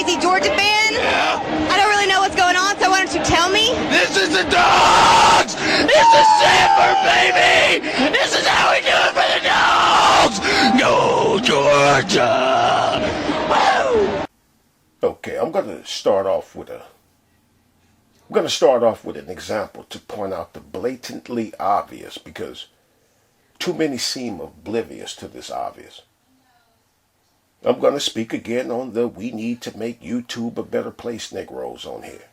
crazy Georgia fan? Yeah. I don't really know what's going on, so why don't you tell me? This is the dogs! This is Sanford, baby! This is how we do it for the dogs! Go, Georgia! Woo! Okay, I'm gonna start off with an example to point out the blatantly obvious, because too many seem oblivious to this obvious. I'm going to speak again on the "we need to make YouTube a better place" Negroes on here.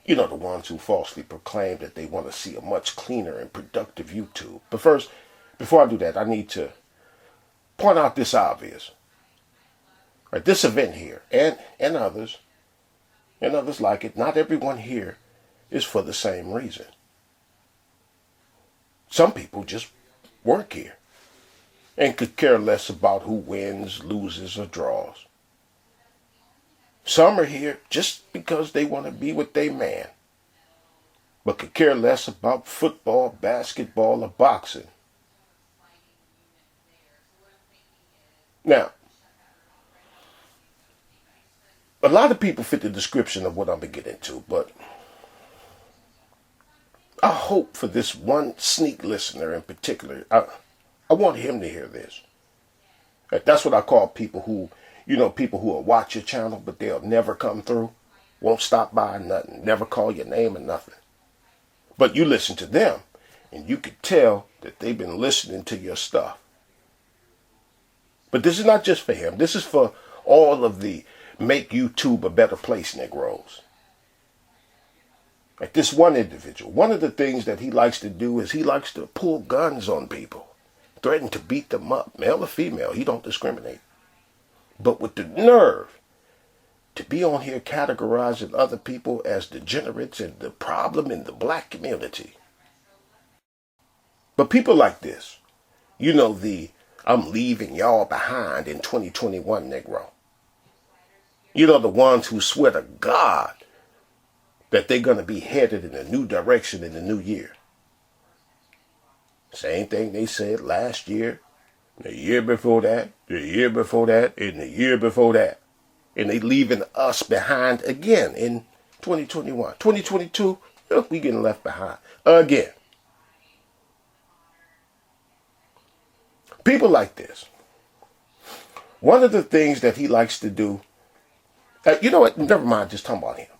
You know, the ones who falsely proclaim that they want to see a much cleaner and productive YouTube. But first, before I do that, I need to point out this obvious. Right, this event here, and others like it, not everyone here is for the same reason. Some people just work here and could care less about who wins, loses, or draws. Some are here just because they want to be with their man, but could care less about football, basketball, or boxing. Now, a lot of people fit the description of what I'm going to get into, but I hope for this one sneak listener in particular, I want him to hear this. That's what I call people who will watch your channel, but they'll never come through, won't stop by nothing, never call your name or nothing. But you listen to them, and you could tell that they've been listening to your stuff. But this is not just for him. This is for all of the make YouTube a better place Negroes. Like this one individual, one of the things that he likes to do is he likes to pull guns on people, threaten to beat them up, male or female, he don't discriminate. But with the nerve to be on here categorizing other people as degenerates and the problem in the black community. But people like this, the "I'm leaving y'all behind in 2021 Negro." The ones who swear to God that they're going to be headed in a new direction in the new year. Same thing they said last year, the year before that, the year before that, and the year before that. And they leaving us behind again in 2021. 2022, we getting left behind again. People like this. One of the things that he likes to do, you know what, never mind just talking about him.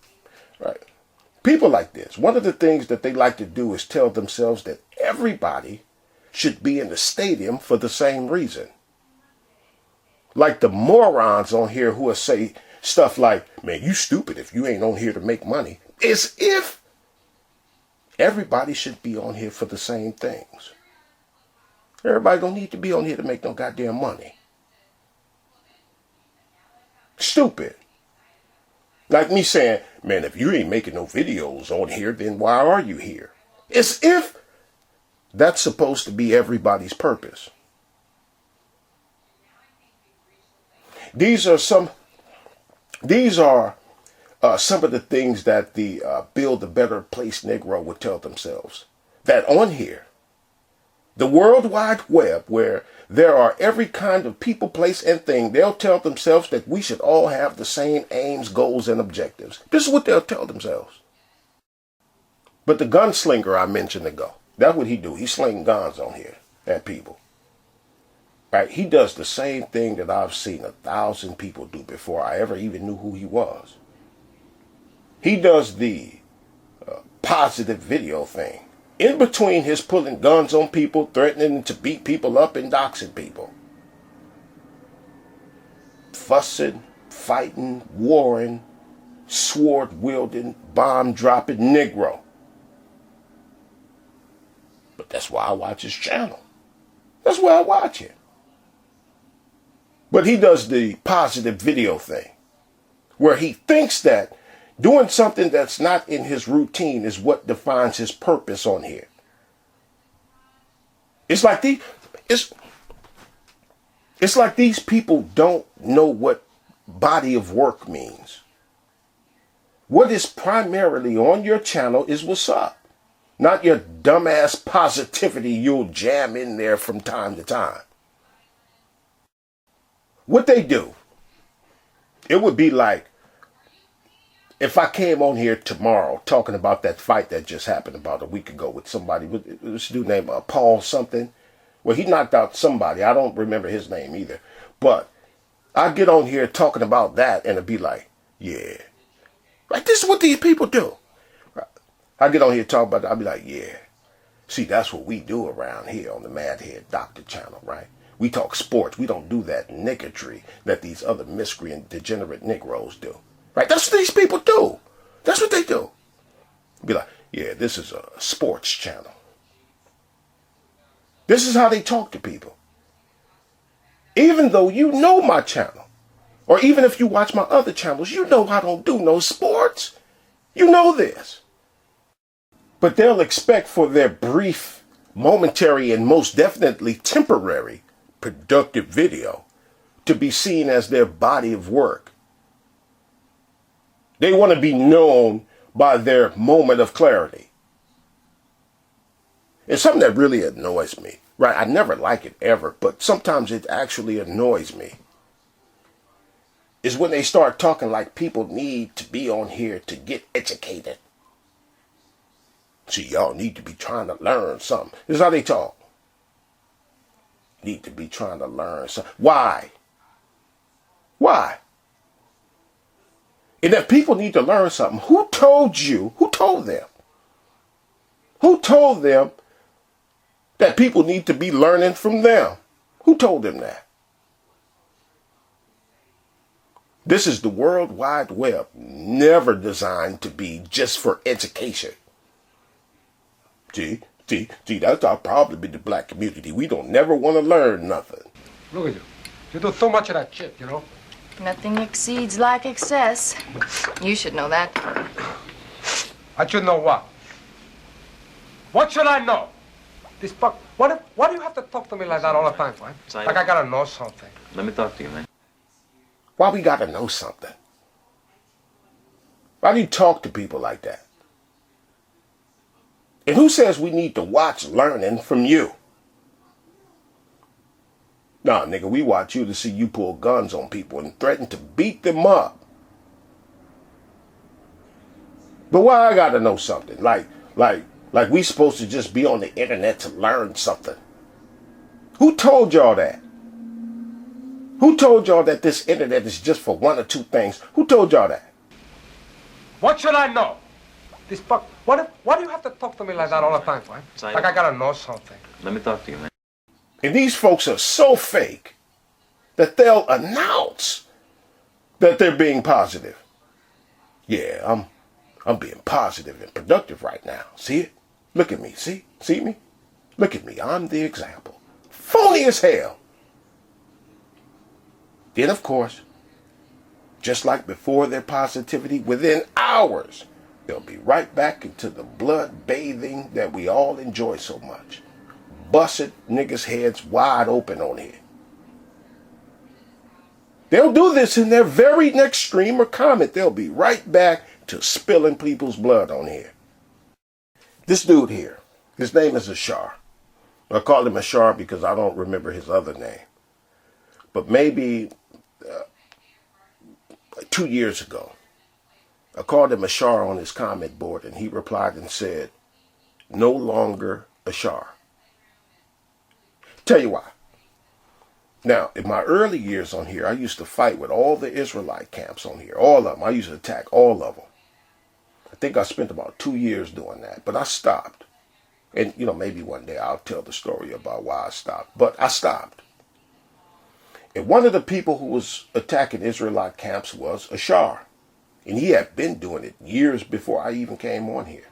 Right? People like this, one of the things that they like to do is tell themselves that everybody should be in the stadium for the same reason. Like the morons on here who will say stuff like, "Man, you stupid if you ain't on here to make money." As if everybody should be on here for the same things. Everybody don't need to be on here to make no goddamn money. Stupid. Like me saying, "Man, if you ain't making no videos on here, then why are you here?" As if that's supposed to be everybody's purpose. These are some of the things that the Build a Better Place Negro would tell themselves. That on here, the World Wide Web, where there are every kind of people, place, and thing, they'll tell themselves that we should all have the same aims, goals, and objectives. This is what they'll tell themselves. But the gunslinger I mentioned ago, that's what he do. He sling guns on here at people. Right? He does the same thing that I've seen 1,000 people do before I ever even knew who he was. He does the positive video thing. In between his pulling guns on people, threatening to beat people up and doxing people. Fussing, fighting, warring, sword-wielding, bomb-dropping Negro. But that's why I watch his channel. That's why I watch it. But he does the positive video thing, where he thinks that doing something that's not in his routine is what defines his purpose on here. It's like these people don't know what body of work means. What is primarily on your channel is what's up, not your dumbass positivity you'll jam in there from time to time. What they do, it would be like if I came on here tomorrow talking about that fight that just happened about a week ago with somebody, with this dude named Paul something, well, he knocked out somebody. I don't remember his name either. But I get on here talking about that and it'd be like, yeah. Like, this is what these people do. I get on here talking about that, I'll be like, yeah. See, that's what we do around here on the Madhead Doctor channel, right? We talk sports. We don't do that niggotry that these other miscreant, degenerate Negroes do. Right? That's what these people do. That's what they do. Be like, yeah, this is a sports channel. This is how they talk to people. Even though you know my channel, or even if you watch my other channels, you know I don't do no sports. You know this. But they'll expect for their brief, momentary, and most definitely temporary productive video to be seen as their body of work. They want to be known by their moment of clarity. It's something that really annoys me, right? I never like it ever, but sometimes it actually annoys me. Is when they start talking like people need to be on here to get educated. See, y'all need to be trying to learn something. This is how they talk. Need to be trying to learn something. Why? Why? And if people need to learn something, who told you? Who told them? Who told them that people need to be learning from them? Who told them that? This is the World Wide Web, never designed to be just for education. See, that's our problem in the black community. We don't never want to learn nothing. Look at you. You do so much of that shit, you know? Nothing exceeds like excess. You should know that. I should know what? What should I know? This fuck. Why do you have to talk to me like that all the time, man? Like I gotta know something. Let me talk to you, man. Why we gotta know something? Why do you talk to people like that? And who says we need to watch learning from you? Nah, nigga, we watch you to see you pull guns on people and threaten to beat them up. But why I gotta know something? Like we supposed to just be on the internet to learn something. Who told y'all that? Who told y'all that this internet is just for one or two things? Who told y'all that? What should I know? This fuck. Why do you have to talk to me like that all the time, man? Like I gotta know something. Let me talk to you, man. And these folks are so fake that they'll announce that they're being positive. Yeah, I'm being positive and productive right now. See it? Look at me. See me? Look at me. I'm the example. Phony as hell. Then, of course, just like before their positivity, within hours, they'll be right back into the blood bathing that we all enjoy so much. Busted niggas' heads wide open on here. They'll do this in their very next stream or comment. They'll be right back to spilling people's blood on here. This dude here, his name is Ashar. I call him Ashar because I don't remember his other name. But maybe 2 years ago, I called him Ashar on his comment board, and he replied and said, "No longer Ashar." Tell you why. Now, in my early years on here, I used to fight with all the Israelite camps on here. All of them. I used to attack all of them. I think I spent about 2 years doing that, but I stopped. And, maybe one day I'll tell the story about why I stopped. But I stopped. And one of the people who was attacking Israelite camps was Ashar. And he had been doing it years before I even came on here.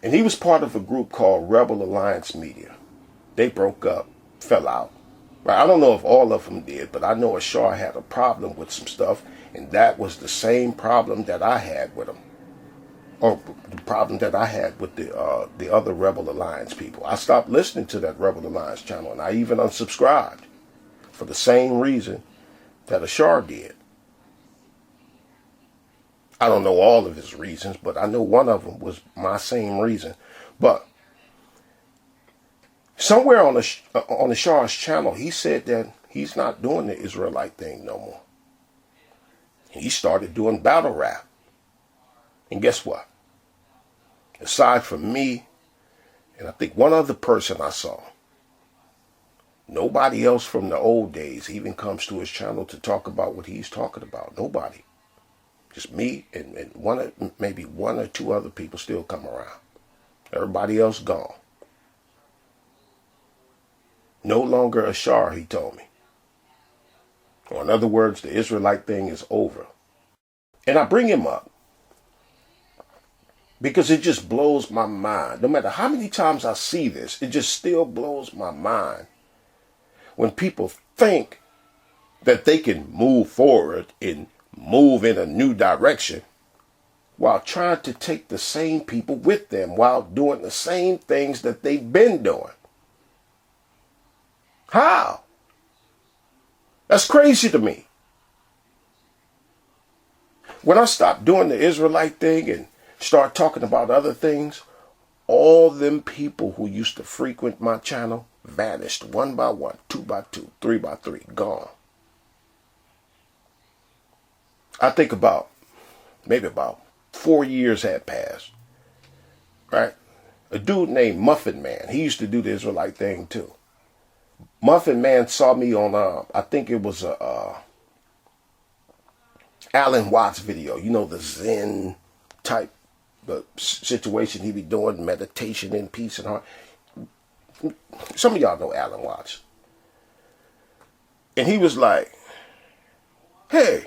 And he was part of a group called Rebel Alliance Media. They broke up, fell out. Right? I don't know if all of them did, but I know Ashar had a problem with some stuff, and that was the same problem that I had with him. Or the problem that I had with the other Rebel Alliance people. I stopped listening to that Rebel Alliance channel, and I even unsubscribed for the same reason that Ashar did. I don't know all of his reasons, but I know one of them was my same reason. But somewhere on Ashar's channel, he said that he's not doing the Israelite thing no more. He started doing battle rap. And guess what? Aside from me, and I think one other person I saw, nobody else from the old days even comes to his channel to talk about what he's talking about. Nobody. Just me and maybe one or two other people still come around. Everybody else gone. No longer Ashar, he told me. Or in other words, the Israelite thing is over. And I bring him up because it just blows my mind. No matter how many times I see this, it just still blows my mind when people think that they can move forward and move in a new direction while trying to take the same people with them while doing the same things that they've been doing. How? That's crazy to me. When I stopped doing the Israelite thing and start talking about other things, all them people who used to frequent my channel vanished one by one, two by two, three by three, gone. I think maybe about 4 years had passed, right? A dude named Muffin Man, he used to do the Israelite thing too. Muffin Man saw me on, I think it was a Alan Watts video, you know, the Zen type situation he be doing, meditation and peace and heart. Some of y'all know Alan Watts. And he was like, hey,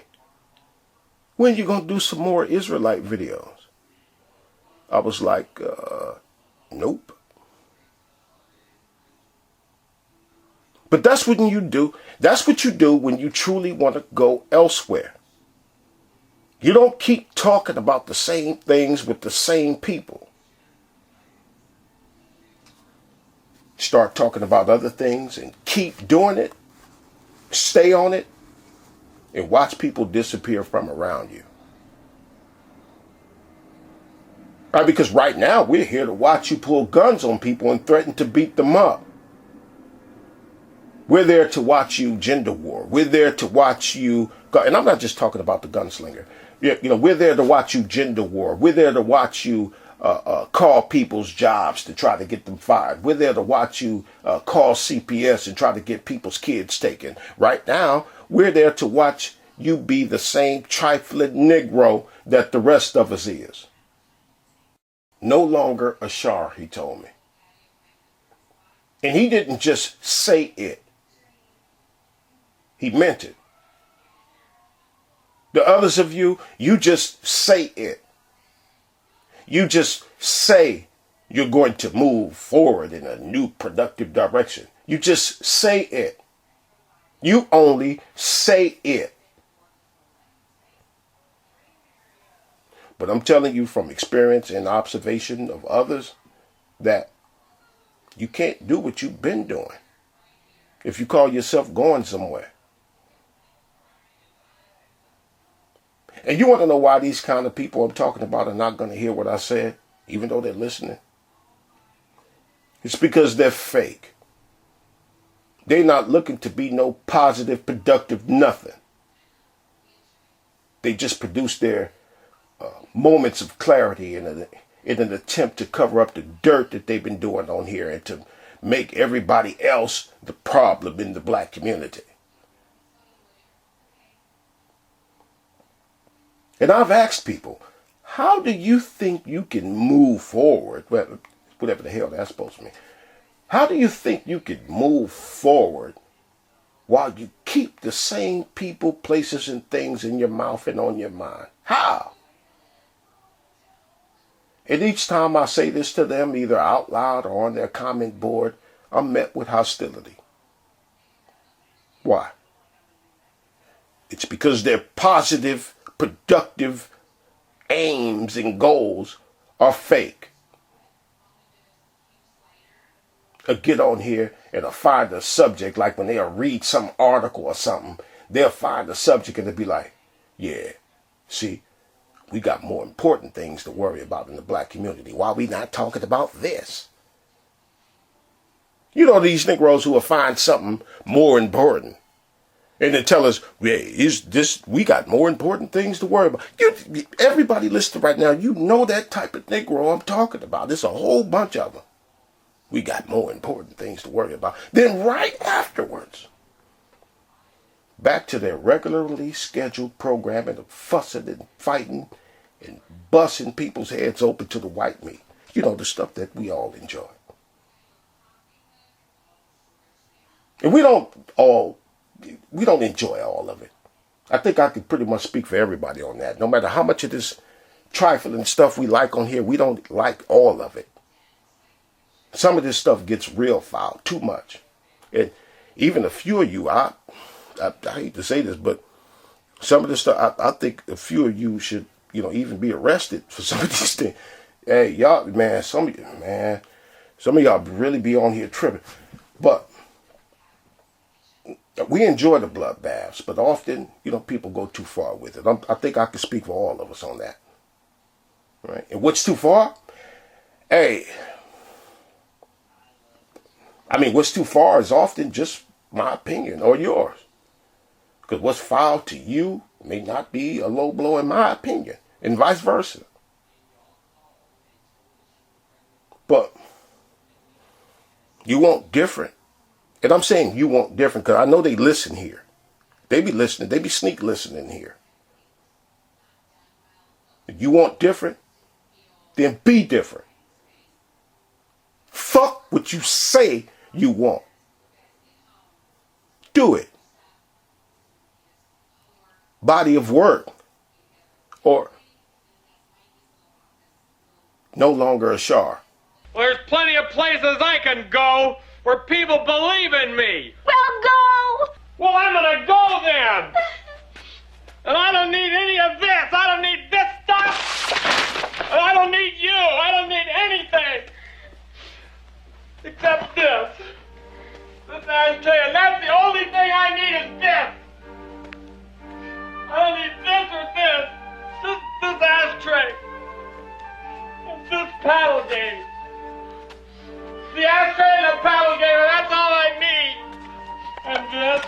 when you gonna do some more Israelite videos? I was like, nope. But that's what you do. That's what you do when you truly want to go elsewhere. You don't keep talking about the same things with the same people. Start talking about other things and keep doing it. Stay on it. And watch people disappear from around you. Right? Because right now we're here to watch you pull guns on people and threaten to beat them up. We're there to watch you gender war. We're there to watch you, and I'm not just talking about the gunslinger. You know, we're there to watch you gender war. We're there to watch you call people's jobs to try to get them fired. We're there to watch you call CPS and try to get people's kids taken. Right now, we're there to watch you be the same trifling Negro that the rest of us is. No longer Ashar, he told me. And he didn't just say it. He meant it. The others of you, you just say it. You just say you're going to move forward in a new productive direction. You just say it. You only say it. But I'm telling you from experience and observation of others that you can't do what you've been doing if you call yourself going somewhere. And you want to know why these kind of people I'm talking about are not going to hear what I said, even though they're listening? It's because they're fake. They're not looking to be no positive, productive nothing. They just produce their moments of clarity in an attempt to cover up the dirt that they've been doing on here and to make everybody else the problem in the black community. And I've asked people, how do you think you can move forward? Well, whatever the hell that's supposed to mean. How do you think you can move forward while you keep the same people, places, and things in your mouth and on your mind? How? And each time I say this to them, either out loud or on their comment board, I'm met with hostility. Why? It's because their positive, productive aims and goals are fake. Or get on here and find a subject, like when they'll read some article or something, they'll find a subject and they'll be like, yeah, see, we got more important things to worry about in the black community. Why are we not talking about this? You know, these Negroes who will find something more important And then tell us, we got more important things to worry about. Everybody listening right now, you know that type of Negro I'm talking about. There's a whole bunch of them. We got more important things to worry about. Then right afterwards, back to their regularly scheduled programming of fussing and fighting and busting people's heads open to the white meat. You know, the stuff that we all enjoy. And we don't enjoy all of it. I think I could pretty much speak for everybody on that. No matter how much of this trifling stuff we like on here, we don't like all of it. Some of this stuff gets real foul, too much. And even a few of you, I hate to say this, but some of this stuff, I think a few of you should, even be arrested for some of these things. Hey, y'all, man, some of y'all really be on here tripping. But we enjoy the bloodbaths, but often, people go too far with it. I think I can speak for all of us on that. Right? And what's too far? Hey, what's too far is often just my opinion or yours. Because what's foul to you may not be a low blow in my opinion, and vice versa. But you want different. And I'm saying you want different because I know they listen here. They be listening. They be sneak listening here. If you want different, then be different. Fuck what you say you want. Do it. Body of work. Or no longer Ashar. Well, there's plenty of places I can go where people believe in me. Well, go! Well, I'm gonna go then. And I don't need any of this. I don't need this stuff. And I don't need you. I don't need anything. Except this. This ashtray. And that's the only thing I need is this. I don't need this or this. This ashtray. And this paddle game. The ashtray and the paddle game, and that's all I need. And this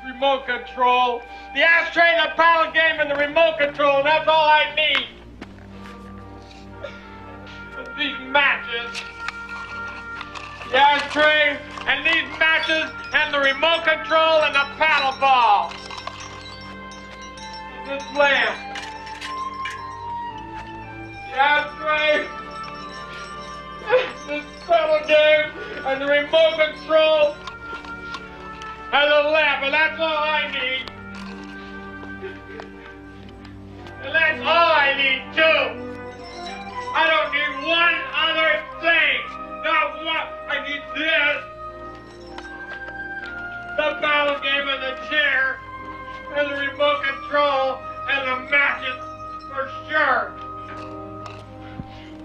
remote control. The ashtray and the paddle game and the remote control, and that's all I need. And these matches. The ashtray and these matches and the remote control and the paddle ball. And this lamp. The ashtray. This paddle game and the remote control and the lamp, and that's all I need. And that's all I need too. I don't need one other thing. Not one. I need this. The paddle game and the chair and the remote control and the matches for sure.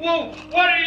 Whoa, what do